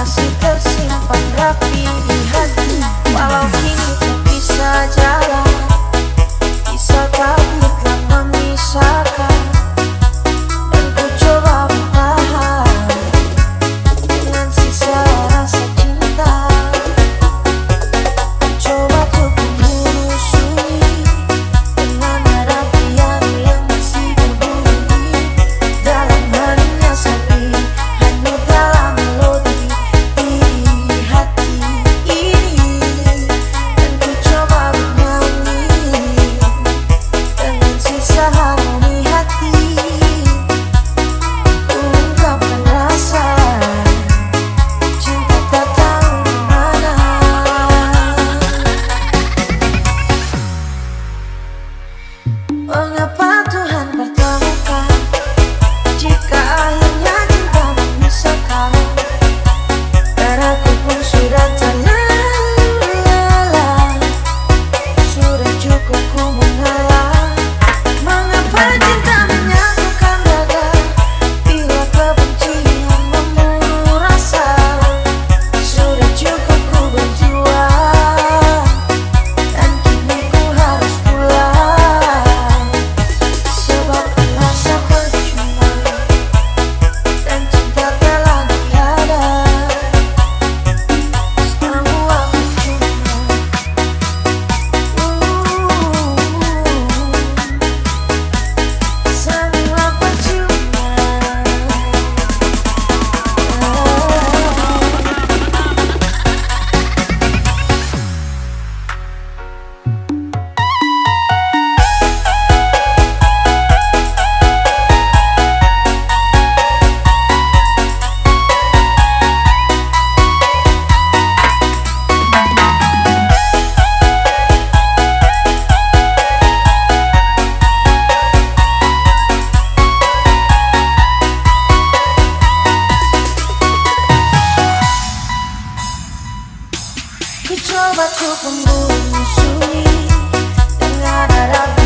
masih tersimpan rapi di hati. Walau kini tak bisa jalan, kisah takdir telah memisahkan, dan ku coba bertahan dengan sisa rasa cinta. Coba untuk menyusui dengan harapan yang masih berbunyi dalam harinya sepi, hanya dalam melodi di hati ini. Dan ku coba bernyanyi dengan sisa harmoni hati, ku ungkapkan rasa cinta tak tahu di mana. Mengapa Tuhan pertemukan jika akhirnya cinta memisahkan? Darahku pun sudah terlalu lelah, sudah cukup ku mengalah. Mengapa cinta menyatukan dada bila kebencian membunuh rasa? Sudah cukup ku berjuang dan kini ku harus pulang, sebab rasa percuma dan cinta telah tiada. Semua percuma, semua percuma. Ku coba untuk menyusui dengan harapan